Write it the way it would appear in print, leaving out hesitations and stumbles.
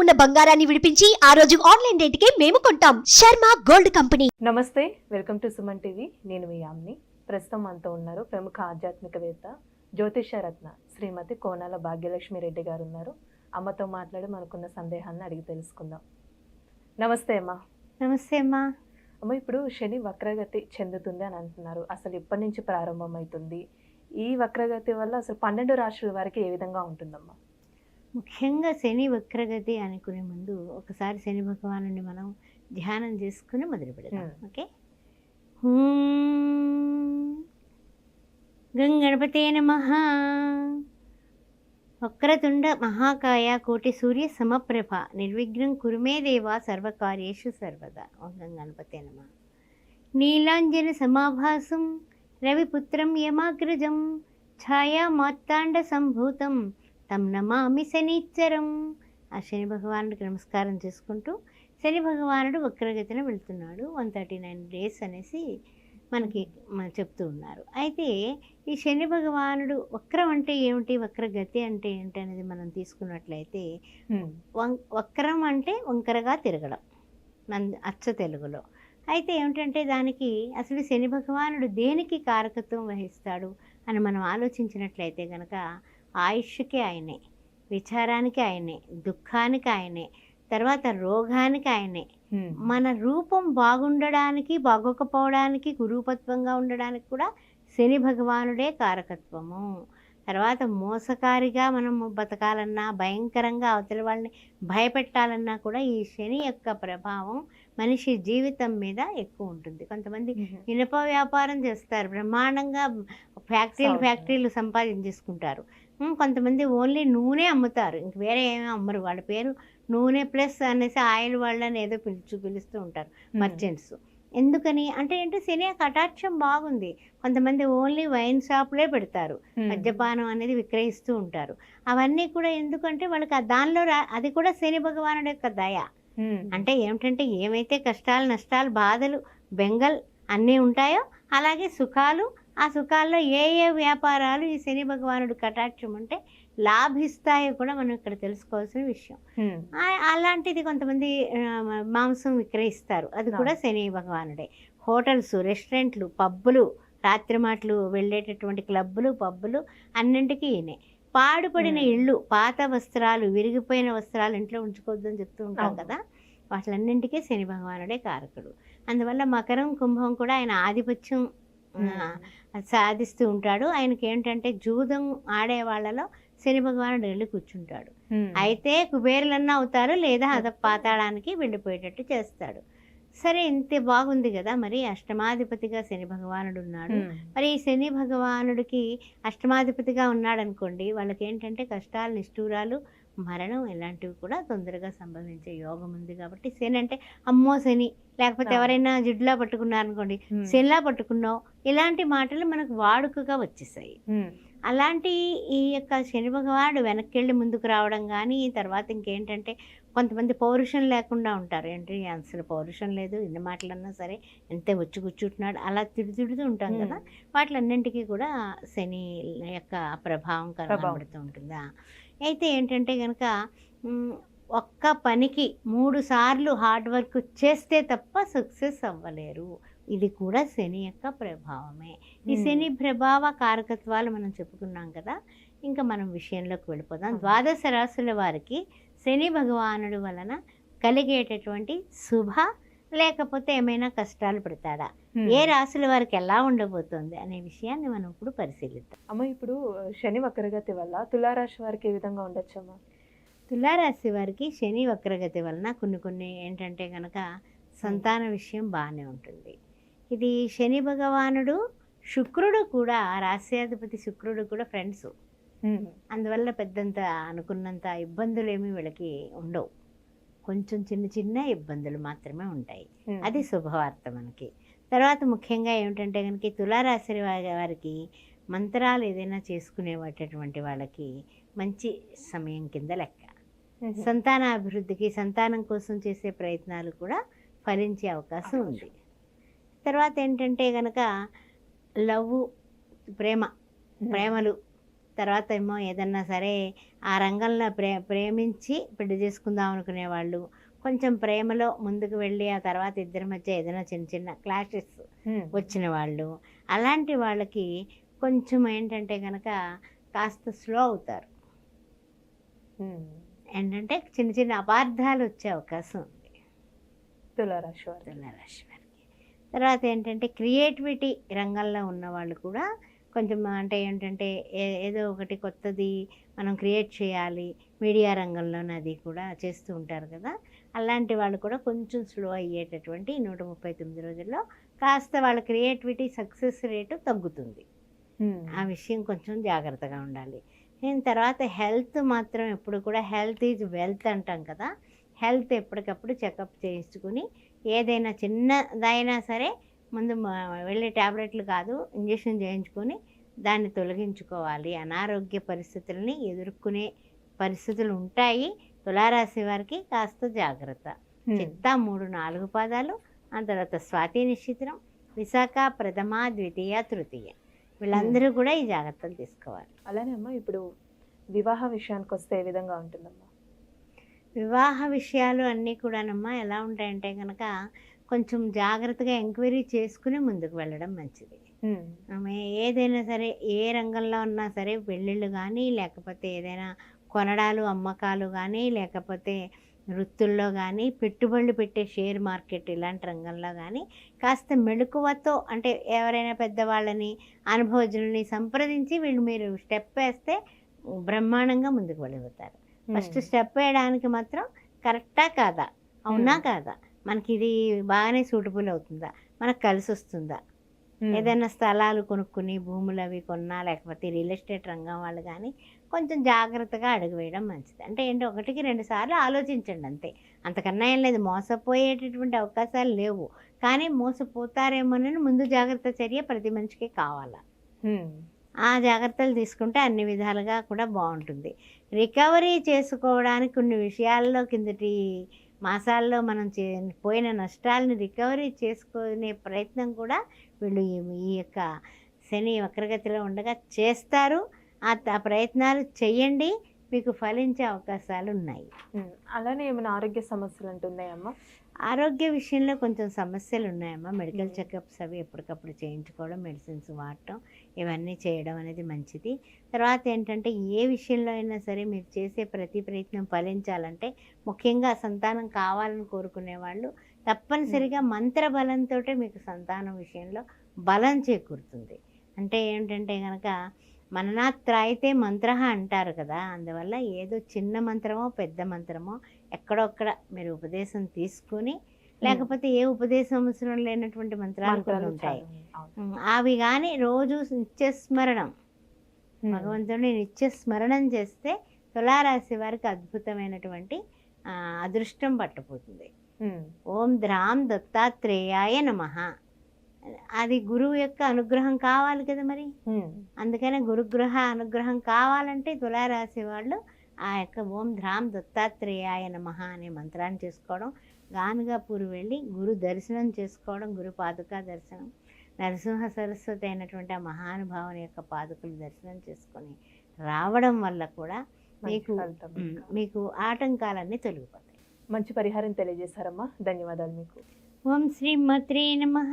ఉన్న బంగారాన్ని విడిపించి ఆ రోజు ఆన్లైన్ రేటుకే మేము కొంటాం. Sharma gold company. నమస్తే, వెల్కమ్ టు సుమన్ టీవీ. నేను మీ యామ్ని. ప్రస్తుతం మనతో ఉన్నారు ప్రముఖ ఆధ్యాత్మికవేత్త జ్యోతిషరత్న శ్రీమతి కోనాల భాగ్యలక్ష్మి రెడ్డి గారు ఉన్నారు. అమ్మతో మాట్లాడి మనకున్న సందేహాన్ని అడిగి తెలుసుకుందాం. నమస్తే అమ్మా. నమస్తే అమ్మా. అమ్మ, ఇప్పుడు శని వక్రగతి చెందుతుంది అని అంటున్నారు. అసలు ఇప్పటి నుంచి ప్రారంభమవుతుంది? ఈ వక్రగతి వల్ల అసలు 12 రాశుల వారికి ఏ విధంగా ఉంటుందమ్మా? ముఖ్యంగా శని వక్రగతి అనుకునే ముందు ఒకసారి శని భగవానుని మనం ధ్యానం చేసుకుని మొదలు పెడతాం. ఓకే. గంగణపతే నమః. వక్రతుండ మహాకాయ కోటి సూర్య సమప్రభ నిర్విఘ్నం కురుమే దేవ సర్వకార్యేషు సర్వదా. ఓం గంగణపతే నమః. నీలాంజన సమాభాసం రవిపుత్రం యమాగ్రజం ఛాయా మార్తాండ సంభూతం తం నమామి శనిచ్చరం. ఆ శని భగవానుడికి నమస్కారం చేసుకుంటూ శని భగవానుడు వక్రగతిన వెళ్తున్నాడు. 139 days అనేసి మనకి చెప్తూ ఉన్నారు. అయితే ఈ శని భగవానుడు వక్రం అంటే ఏమిటి, వక్రగతి అంటే ఏంటి అనేది మనం తీసుకున్నట్లయితే, వక్రం అంటే వంకరగా తిరగడం అచ్చ తెలుగులో. అయితే ఏమిటంటే దానికి అసలు శని భగవానుడు దేనికి కారకత్వం వహిస్తాడు అని మనం ఆలోచించినట్లయితే కనుక ఆయుష్కి ఆయనే, విచారానికి ఆయనే, దుఃఖానికి ఆయనే, తర్వాత రోగానికి ఆయనే, మన రూపం బాగుండడానికి బాగోకపోవడానికి కురూపత్వంగా ఉండడానికి కూడా శని భగవానుడే కారకత్వము. తర్వాత మోసకారిగా మనం బతకాలన్నా, భయంకరంగా అవతలి వాళ్ళని భయపెట్టాలన్నా కూడా ఈ శని యొక్క ప్రభావం మనిషి జీవితం మీద ఎక్కువ ఉంటుంది. కొంతమంది ఇనుప వ్యాపారం చేస్తారు, బ్రహ్మాండంగా ఫ్యాక్టరీలు సంపాదించేసుకుంటారు. కొంతమంది ఓన్లీ నూనె అమ్ముతారు, ఇంక వేరే ఏమీ అమ్మరు. వాళ్ళ పేరు నూనె ప్లస్ అనేసి ఆయిల్ వాళ్ళని ఏదో పిలుస్తూ ఉంటారు మర్చెంట్స్. ఎందుకని అంటే ఏంటి, శని కటాక్షం బాగుంది. కొంతమంది ఓన్లీ వైన్ షాపులే పెడతారు, మద్యపానం అనేది విక్రయిస్తూ ఉంటారు. అవన్నీ కూడా ఎందుకంటే వాళ్ళకి దానిలో అది కూడా శని భగవానుడి యొక్క దయ. అంటే ఏమిటంటే ఏమైతే కష్టాలు, నష్టాలు, బాధలు, బెంగల్ అన్నీ ఉంటాయో అలాగే సుఖాలు, ఆ సుఖాల్లో ఏ ఏ వ్యాపారాలు ఈ శని భగవానుడు కటాక్షం అంటే లాభిస్తాయో కూడా మనం ఇక్కడ తెలుసుకోవాల్సిన విషయం. అలాంటిది కొంతమంది మాంసం విక్రయిస్తారు, అది కూడా శని భగవానుడే. హోటల్స్, రెస్టారెంట్లు, పబ్బులు, రాత్రి మాటలు వెళ్ళేటటువంటి క్లబ్బులు, పబ్బులు అన్నింటికీ ఈయనే. పాడుపడిన ఇళ్ళు, పాత వస్త్రాలు, విరిగిపోయిన వస్త్రాలు ఇంట్లో ఉంచుకోవద్దని చెప్తూ ఉంటాం కదా, వాటిలన్నింటికీ శని భగవానుడే కారకుడు. అందువల్ల మకరం, కుంభం కూడా ఆయన ఆధిపత్యం సాధిస్తూ ఉంటాడు. ఆయనకి ఏంటంటే జూదం ఆడే వాళ్ళలో శని భగవానుడు వెళ్ళి కూర్చుంటాడు. అయితే కుబేరులన్నా అవుతారు, లేదా పాతాళానికి వెళ్ళిపోయేటట్టు చేస్తాడు. సరే, ఇంత బాగుంది కదా, మరి అష్టమాధిపతిగా శని భగవానుడు ఉన్నాడు. మరి ఈ శని భగవానుడికి అష్టమాధిపతిగా ఉన్నాడు అనుకోండి, వాళ్ళకి ఏంటంటే కష్టాలు, నిష్ఠూరాలు, మరణం ఇలాంటివి కూడా తొందరగా సంభవించే యోగం ఉంది. కాబట్టి శని అంటే అమ్మో శని, లేకపోతే ఎవరైనా జిడ్లా పట్టుకున్నారనుకోండి, శనిలా పట్టుకున్నావు, ఇలాంటి మాటలు మనకు వాడుకగా వచ్చేసాయి. అలాంటి ఈ యొక్క శని భగవానుడు వెనక్కి వెళ్ళి ముందుకు రావడం కానీ, తర్వాత ఇంకేంటంటే కొంతమంది పౌరుషం లేకుండా ఉంటారు. ఏంటి అసలు పౌరుషం లేదు, ఎన్ని మాటలన్నా సరే ఎంతే వచ్చి కూర్చుంటున్నాడు, అలా తిడుతూ ఉంటాం కదా, వాటిలన్నింటికీ కూడా శని యొక్క ప్రభావం కనబడుతూ ఉంటుందా. అయితే ఏంటంటే కనుక ఒక్క పనికి 3 సార్లు హార్డ్ వర్క్ చేస్తే తప్ప సక్సెస్ అవ్వలేరు. ఇది కూడా శని యొక్క ప్రభావమే. ఈ శని ప్రభావ కారకత్వాలు మనం చెప్పుకున్నాం కదా, ఇంకా మనం విషయంలోకి వెళ్ళిపోదాం. 12 రాశుల వారికి శని భగవానుడు వలన కలిగేటటువంటి శుభ లేకపోతే ఏమైనా కష్టాలు పెడతాడా, ఏ రాశుల వారికి ఎలా ఉండబోతోంది అనే విషయాన్ని మనం ఇప్పుడు పరిశీలిద్దాం. అమ్మ, ఇప్పుడు శని వక్రగతి వల్ల తులారాశి వారికి ఏ విధంగా ఉండొచ్చమ్మా? తులారాశి వారికి శని వక్రగతి వలన కొన్ని ఏంటంటే కనుక సంతాన విషయం బాగానే ఉంటుంది. ఇది శని భగవానుడు, శుక్రుడు కూడా, రాశ్యాధిపతి శుక్రుడు కూడా ఫ్రెండ్స్. అందువల్ల పెద్దంత అనుకున్నంత ఇబ్బందులు ఏమీ వీళ్ళకి ఉండవు. కొంచెం చిన్న ఇబ్బందులు మాత్రమే ఉంటాయి. అది శుభవార్త మనకి. తర్వాత ముఖ్యంగా ఏమిటంటే కనుక తులారాశి వారికి మంత్రాలు ఏదైనా చేసుకునేటటువంటి వాళ్ళకి మంచి సమయం కింద లెక్క. సంతాన అభివృద్ధికి, సంతానం కోసం చేసే ప్రయత్నాలు కూడా ఫలించే అవకాశం ఉంది. తర్వాత ఏంటంటే కనుక ప్రేమలు తర్వాత ఏమో ఏదన్నా సరే ఆ రంగంలో ప్రేమించి పెళ్లి చేసుకుందాం అనుకునే వాళ్ళు, కొంచెం ప్రేమలో ముందుకు వెళ్ళి ఆ తర్వాత ఇద్దరి మధ్య ఏదైనా చిన్న చిన్న క్లాషెస్ వచ్చిన వాళ్ళు, అలాంటి వాళ్ళకి కొంచెం ఏంటంటే కనుక కాస్త స్లో అవుతారు. ఏంటంటే చిన్న చిన్న అపార్థాలు వచ్చే అవకాశం ఉంది తులారాశి వారు. తులారాశి వారికి. తర్వాత ఏంటంటే క్రియేటివిటీ రంగంలో ఉన్న వాళ్ళు కూడా కొంచెం అంటే ఏంటంటే ఏదో ఒకటి కొత్తది మనం క్రియేట్ చేయాలి, మీడియా రంగంలోనే అది కూడా చేస్తూ ఉంటారు కదా, అలాంటి వాళ్ళు కూడా కొంచెం స్లో అయ్యేటటువంటి 139 రోజుల్లో కాస్త వాళ్ళ క్రియేటివిటీ సక్సెస్ రేటు తగ్గుతుంది. ఆ విషయం కొంచెం జాగ్రత్తగా ఉండాలి. దీని తర్వాత హెల్త్ మాత్రం ఎప్పుడు కూడా హెల్త్ ఈజ్ వెల్త్ అంటాం కదా, హెల్త్ ఎప్పటికప్పుడు చెకప్ చేయించుకుని ఏదైనా చిన్నదైనా సరే ముందు వెళ్ళే ట్యాబ్లెట్లు కాదు, ఇంజెక్షన్ చేయించుకొని దాన్ని తొలగించుకోవాలి. అనారోగ్య పరిస్థితులని ఎదుర్కొనే పరిస్థితులు ఉంటాయి. తులారాశి వారికి కాస్త జాగ్రత్త. చిత్త 3, 4 పాదాలు, ఆ తర్వాత స్వాతి నక్షత్రం, విశాఖ ప్రథమ, ద్వితీయ, తృతీయ, వీళ్ళందరూ కూడా ఈ జాగ్రత్తలు తీసుకోవాలి. అలానే అమ్మ ఇప్పుడు వివాహ విషయానికి వస్తే ఏ విధంగా ఉంటుందమ్మా? వివాహ విషయాలు అన్నీ కూడానమ్మా ఎలా ఉంటాయంటే కనుక కొంచెం జాగ్రత్తగా ఎంక్వైరీ చేసుకుని ముందుకు వెళ్ళడం మంచిది. ఆమె ఏదైనా సరే ఏ రంగంలో ఉన్నా సరే పెళ్ళిళ్ళు కానీ, లేకపోతే ఏదైనా కొనడాలు అమ్మకాలు కానీ, లేకపోతే వృత్తుల్లో కానీ, పెట్టుబడులు పెట్టే షేర్ మార్కెట్ ఇలాంటి రంగంలో కానీ కాస్త మెళకువతో, అంటే ఎవరైనా పెద్దవాళ్ళని అనుభవజ్ఞులని సంప్రదించి మీరు స్టెప్ వేస్తే బ్రహ్మాండంగా ముందుకు వెళ్ళిపోతారు. ఫస్ట్ స్టెప్ వేయడానికి మాత్రం కరెక్టా కాదా, అవునా కాదా, మనకి ఇది బాగానే సూటబుల్ అవుతుందా, మనకు కలిసి వస్తుందా, ఏదైనా స్థలాలు కొనుక్కుని భూములు అవి కొన్నా, లేకపోతే రియల్ ఎస్టేట్ రంగం వాళ్ళు కానీ కొంచెం జాగ్రత్తగా అడుగు వేయడం మంచిది. అంటే ఏంటి, 1కి 2 సార్లు ఆలోచించండి అంతే, అంతకన్నా ఏం లేదు. మోసపోయేటటువంటి అవకాశాలు లేవు, కానీ మోసపోతారేమోనని ముందు జాగ్రత్త చర్య ప్రతి మనిషికి కావాలా. ఆ జాగ్రత్తలు తీసుకుంటే అన్ని విధాలుగా కూడా బాగుంటుంది. రికవరీ చేసుకోవడానికి కొన్ని విషయాల్లో కిందటి మాసాల్లో మనం పోయిన నష్టాలని రికవరీ చేసుకునే ప్రయత్నం కూడా వీళ్ళు ఈ యొక్క శని వక్రగతిలో ఉండగా చేస్తారు. ఆ ప్రయత్నాలు చెయ్యండి, మీకు ఫలించే అవకాశాలు ఉన్నాయి. అలానే ఏమైనా ఆరోగ్య సమస్యలు అంటున్నాయమ్మా? ఆరోగ్య విషయంలో కొంచెం సమస్యలు ఉన్నాయమ్మా. మెడికల్ చెకప్స్ అవి ఎప్పటికప్పుడు చేయించుకోవడం, మెడిసిన్స్ వాడటం, ఇవన్నీ చేయడం అనేది మంచిది. తర్వాత ఏంటంటే ఏ విషయంలో అయినా సరే మీరు చేసే ప్రతి ప్రయత్నం ఫలించాలంటే, ముఖ్యంగా సంతానం కావాలని కోరుకునే వాళ్ళు తప్పనిసరిగా మంత్ర బలంతో మీకు సంతానం విషయంలో బలం చేకూరుతుంది. అంటే ఏంటంటే కనుక మననాత్రాయితే మంత్ర అంటారు కదా, అందువల్ల ఏదో చిన్న మంత్రమో పెద్ద మంత్రమో ఎక్కడొక్కడ మీరు ఉపదేశం తీసుకుని, లేకపోతే ఏ ఉపదేశం అవసరం లేనటువంటి మంత్రాలు కొన్ని ఉంటాయి, అవి కానీ రోజు నిత్యస్మరణం, భగవంతుడిని నిత్యస్మరణం చేస్తే తులారాశి వారికి అద్భుతమైనటువంటి అదృష్టం పట్టుపోతుంది. ఓం ద్రాం దత్తాత్రేయాయ నమః, అది గురువు యొక్క అనుగ్రహం కావాలి కదా మరి, అందుకనే గురుగ్రహ అనుగ్రహం కావాలంటే తులారాశి వాళ్ళు ఆ యొక్క ఓం ధ్రాం దత్తాత్రేయాయ నమః అనే మంత్రాన్ని చేసుకోవడం, గానుగాపూర్ వెళ్ళి గురు దర్శనం చేసుకోవడం, గురు పాదుకా దర్శనం, నరసింహ సరస్వతి అయినటువంటి ఆ మహానుభావుని యొక్క పాదుకలు దర్శనం చేసుకొని రావడం వల్ల కూడా మీకు ఆటంకాలన్నీ తొలగిపోతాయి. మంచి పరిహారం తెలియజేశారమ్మా, ధన్యవాదాలు మీకు. ఓం శ్రీ మాత్రే నమః.